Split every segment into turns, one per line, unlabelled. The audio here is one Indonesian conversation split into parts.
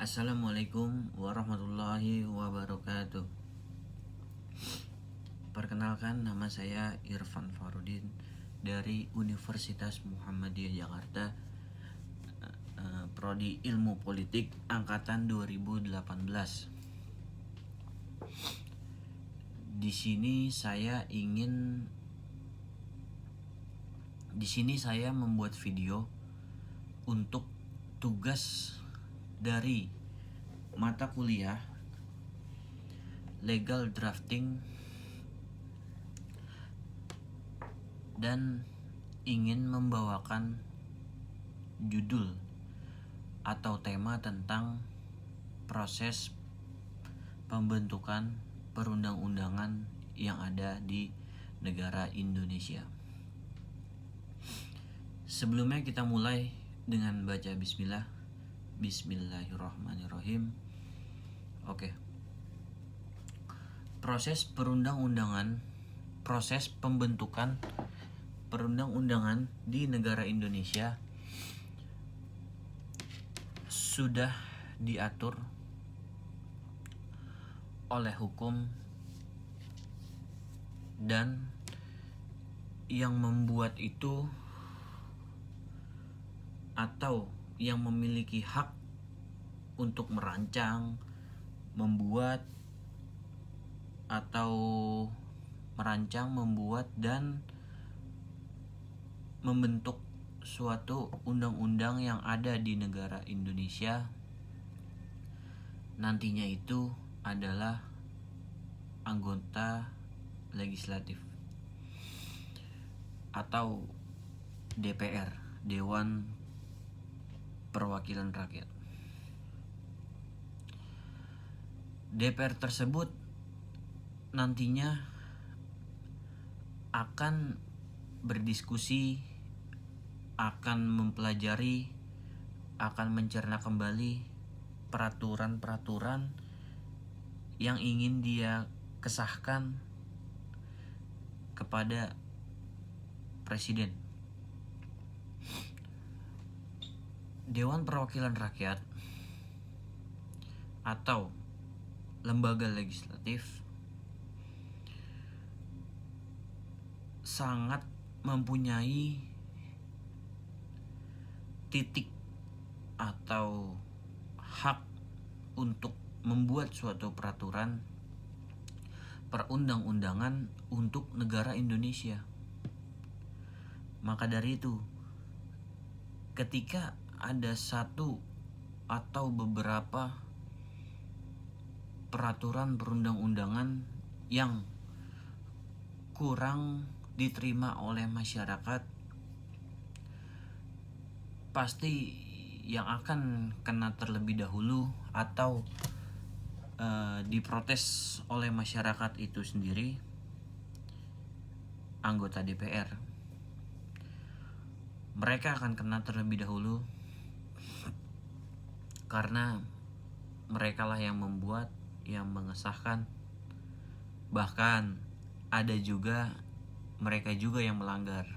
Assalamualaikum warahmatullahi wabarakatuh. Perkenalkan, nama saya Irfan Farudin dari Universitas Muhammadiyah Jakarta, Prodi Ilmu Politik angkatan 2018. Di sini saya membuat video untuk tugas dari mata kuliah Legal Drafting dan ingin membawakan judul atau tema tentang proses pembentukan perundang-undangan yang ada di negara Indonesia. Sebelumnya kita mulai dengan baca Bismillahirrahmanirrahim. Oke. Proses pembentukan perundang-undangan di negara Indonesia sudah diatur oleh hukum, dan yang membuat itu atau yang memiliki hak untuk merancang, membuat, dan membentuk suatu undang-undang yang ada di negara Indonesia nantinya itu adalah anggota legislatif atau DPR, Dewan Perwakilan Rakyat. DPR tersebut nantinya akan berdiskusi, akan mempelajari, akan mencerna kembali peraturan-peraturan yang ingin dia kesahkan kepada Presiden. Dewan Perwakilan Rakyat atau lembaga legislatif sangat mempunyai titik atau hak untuk membuat suatu peraturan perundang-undangan untuk negara Indonesia. Maka dari itu, ketika ada satu atau beberapa peraturan perundang-undangan yang kurang diterima oleh masyarakat, pasti yang akan kena terlebih dahulu atau diprotes oleh masyarakat itu sendiri anggota DPR. Mereka akan kena terlebih dahulu karena merekalah yang membuat, yang mengesahkan. Bahkan ada juga mereka juga yang melanggar.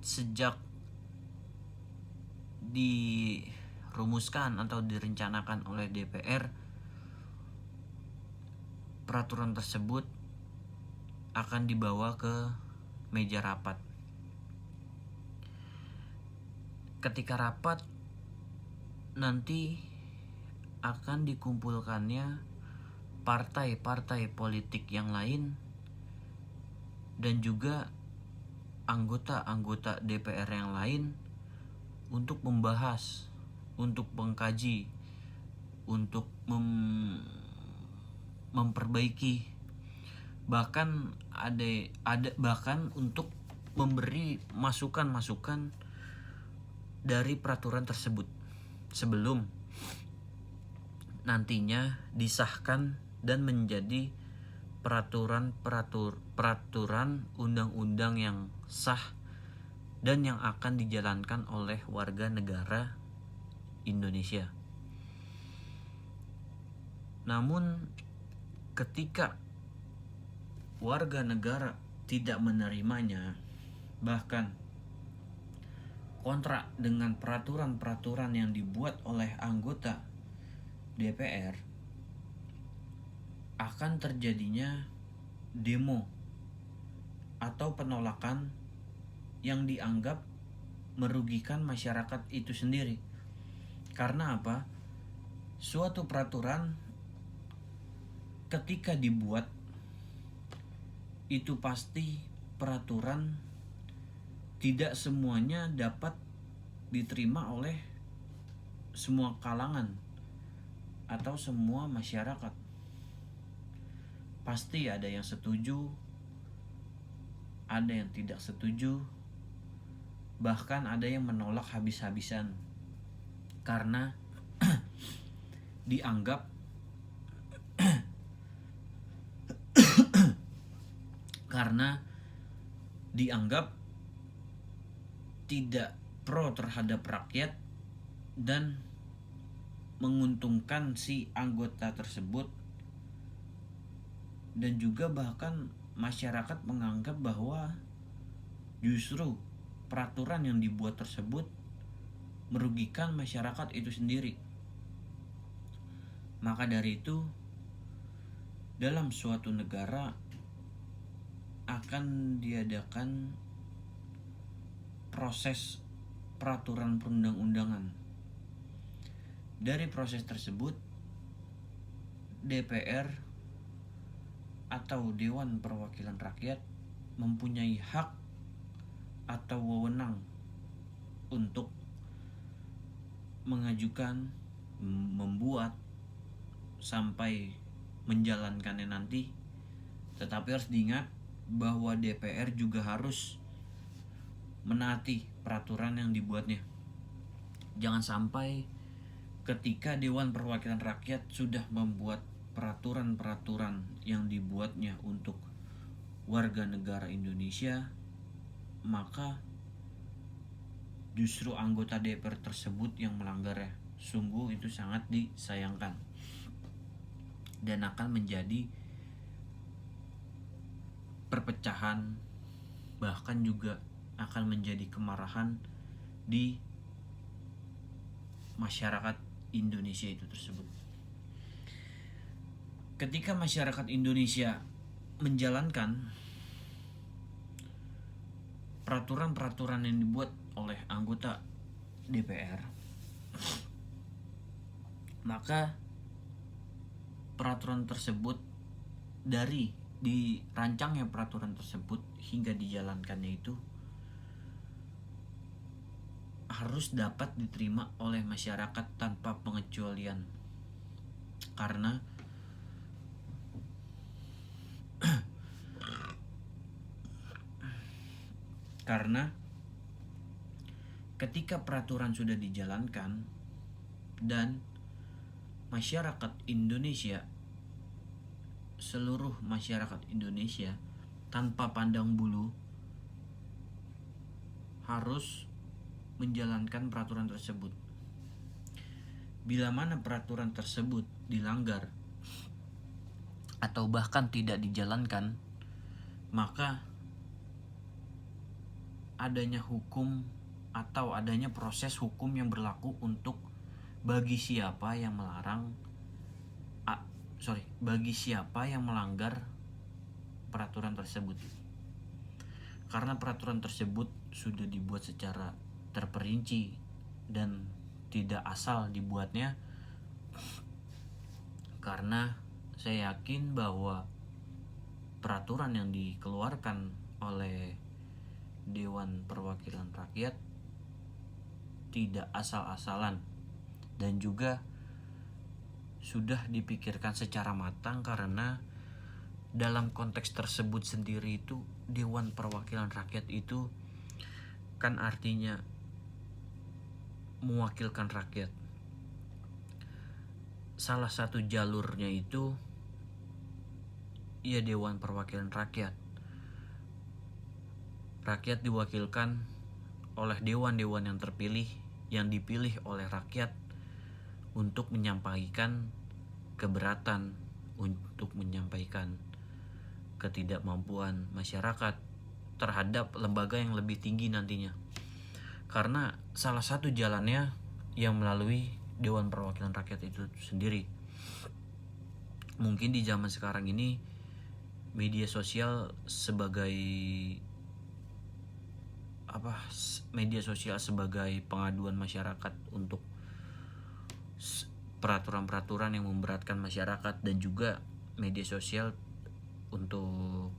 Sejak dirumuskan atau direncanakan oleh DPR, peraturan tersebut akan dibawa ke meja rapat. Ketika rapat, nanti akan dikumpulkannya partai-partai politik yang lain dan juga anggota-anggota DPR yang lain untuk membahas, untuk mengkaji, untuk memperbaiki, bahkan bahkan untuk memberi masukan-masukan dari peraturan tersebut sebelum nantinya disahkan dan menjadi peraturan undang-undang yang sah dan yang akan dijalankan oleh warga negara Indonesia. Namun ketika warga negara tidak menerimanya, bahkan kontra dengan peraturan-peraturan yang dibuat oleh anggota DPR, akan terjadinya demo atau penolakan yang dianggap merugikan masyarakat itu sendiri. Karena apa? Suatu peraturan ketika dibuat itu pasti peraturan tidak semuanya dapat diterima oleh semua kalangan atau semua masyarakat. Pasti ada yang setuju, ada yang tidak setuju, bahkan ada yang menolak habis-habisan karena dianggap tidak pro terhadap rakyat dan menguntungkan si anggota tersebut, dan juga bahkan masyarakat menganggap bahwa justru peraturan yang dibuat tersebut merugikan masyarakat itu sendiri. Maka dari itu, dalam suatu negara akan diadakan proses peraturan perundang-undangan. Dari proses tersebut, DPR atau Dewan Perwakilan Rakyat mempunyai hak atau wewenang untuk mengajukan, membuat, sampai menjalankannya nanti. Tetapi harus diingat bahwa DPR juga harus menaati peraturan yang dibuatnya. Jangan sampai ketika Dewan Perwakilan Rakyat sudah membuat peraturan-peraturan yang dibuatnya untuk warga negara Indonesia, maka justru anggota DPR tersebut yang melanggarnya. Sungguh itu sangat disayangkan dan akan menjadi perpecahan, bahkan juga akan menjadi kemarahan di masyarakat Indonesia itu tersebut. Ketika masyarakat Indonesia menjalankan peraturan-peraturan yang dibuat oleh anggota DPR, maka peraturan tersebut, dari dirancangnya peraturan tersebut hingga dijalankannya itu harus dapat diterima oleh masyarakat tanpa pengecualian. Karena ketika peraturan sudah dijalankan dan masyarakat Indonesia, seluruh masyarakat Indonesia tanpa pandang bulu harus menjalankan peraturan tersebut. Bila mana peraturan tersebut dilanggar atau bahkan tidak dijalankan, maka adanya hukum atau adanya proses hukum yang berlaku untuk bagi siapa yang melanggar peraturan tersebut. Karena peraturan tersebut sudah dibuat secara terperinci dan tidak asal dibuatnya, karena saya yakin bahwa peraturan yang dikeluarkan oleh Dewan Perwakilan Rakyat tidak asal-asalan dan juga sudah dipikirkan secara matang, karena dalam konteks tersebut sendiri itu Dewan Perwakilan Rakyat itu kan artinya mewakilkan rakyat. Salah satu jalurnya itu ya Dewan Perwakilan Rakyat. Rakyat diwakilkan oleh dewan-dewan yang terpilih, yang dipilih oleh rakyat untuk menyampaikan keberatan, untuk menyampaikan ketidakmampuan masyarakat terhadap lembaga yang lebih tinggi nantinya. karena salah satu jalannya yang melalui Dewan Perwakilan Rakyat itu sendiri. Mungkin di zaman sekarang ini media sosial sebagai pengaduan masyarakat untuk peraturan-peraturan yang memberatkan masyarakat, dan juga media sosial untuk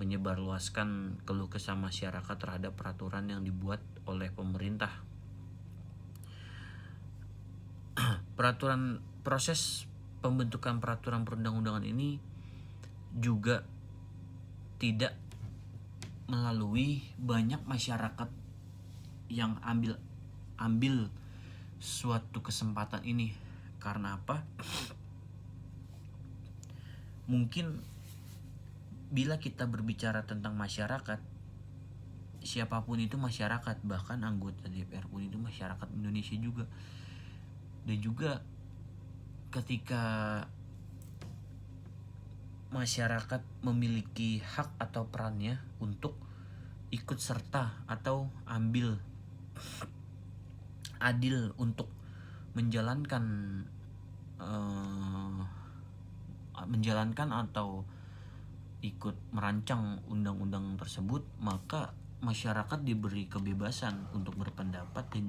menyebarluaskan keluh kesah masyarakat terhadap peraturan yang dibuat oleh pemerintah. Proses pembentukan peraturan perundang-undangan ini juga tidak melalui banyak masyarakat yang ambil suatu kesempatan ini. Karena apa? Mungkin bila kita berbicara tentang masyarakat, siapapun itu masyarakat, bahkan anggota DPR pun itu masyarakat Indonesia juga. Dan juga ketika masyarakat memiliki hak atau perannya untuk ikut serta atau ambil adil untuk menjalankan atau ikut merancang undang-undang tersebut, maka masyarakat diberi kebebasan untuk berpendapat dan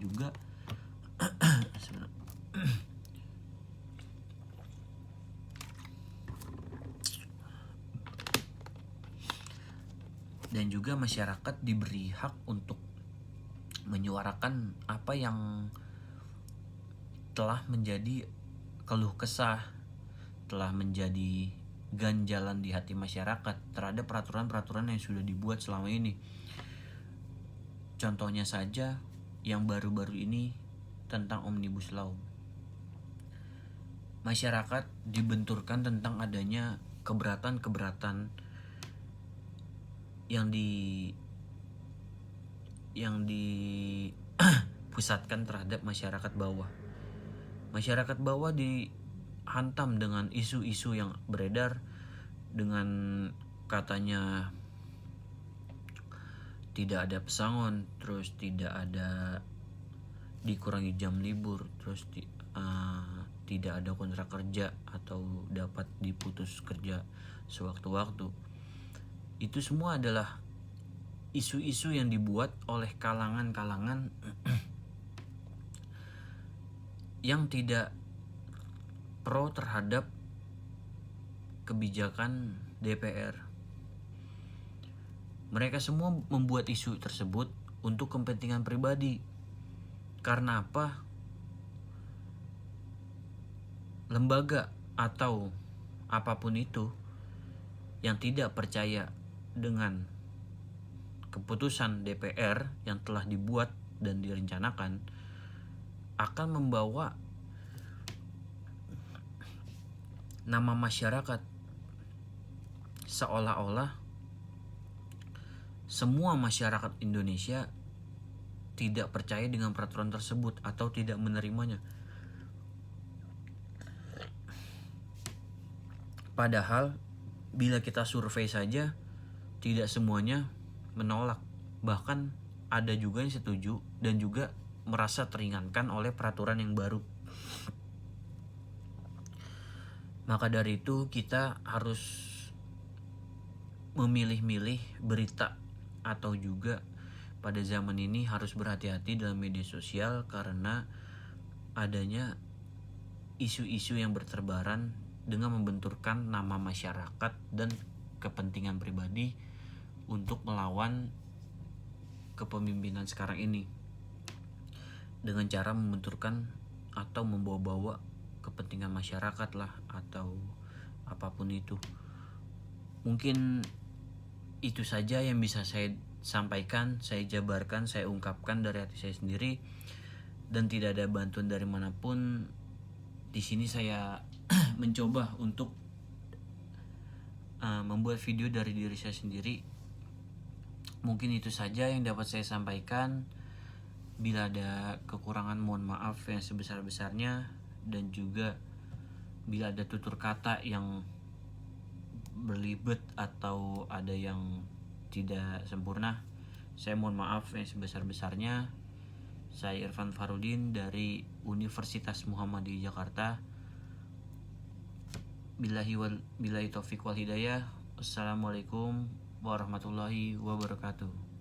juga masyarakat diberi hak untuk menyuarakan apa yang telah menjadi keluh kesah, telah menjadi ganjalan di hati masyarakat terhadap peraturan-peraturan yang sudah dibuat selama ini. Contohnya saja yang baru-baru ini tentang Omnibus Law. Masyarakat dibenturkan tentang adanya keberatan yang dipusatkan terhadap masyarakat bawah. Masyarakat bawah dihantam dengan isu-isu yang beredar, dengan katanya tidak ada pesangon, terus tidak ada dikurangi jam libur, terus tidak ada kontrak kerja atau dapat diputus kerja sewaktu-waktu. Itu semua adalah isu-isu yang dibuat oleh kalangan-kalangan yang tidak pro terhadap kebijakan DPR. Mereka semua membuat isu tersebut untuk kepentingan pribadi. Karena apa? Lembaga atau apapun itu yang tidak percaya dengan keputusan DPR yang telah dibuat dan direncanakan akan membawa nama masyarakat seolah-olah semua masyarakat Indonesia tidak percaya dengan peraturan tersebut atau tidak menerimanya. Padahal bila kita survei saja, tidak semuanya menolak. Bahkan ada juga yang setuju dan juga merasa teringankan oleh peraturan yang baru. Maka dari itu kita harus memilih-milih berita, atau juga pada zaman ini harus berhati-hati dalam media sosial karena adanya isu-isu yang berterbaran dengan membenturkan nama masyarakat dan kepentingan pribadi untuk melawan kepemimpinan sekarang ini dengan cara membenturkan atau membawa-bawa kepentingan masyarakat lah atau apapun itu. Mungkin itu saja yang bisa saya sampaikan, saya jabarkan, saya ungkapkan dari hati saya sendiri, dan tidak ada bantuan dari manapun. Di sini saya mencoba untuk membuat video dari diri saya sendiri. Mungkin itu saja yang dapat saya sampaikan. Bila ada kekurangan mohon maaf yang sebesar-besarnya, dan juga bila ada tutur kata yang berlibet atau ada yang tidak sempurna, saya mohon maaf yang sebesar-besarnya. Saya Irfan Farudin dari Universitas Muhammadiyah Jakarta. Billahi taufiq wal hidayah. Assalamualaikum warahmatullahi wabarakatuh.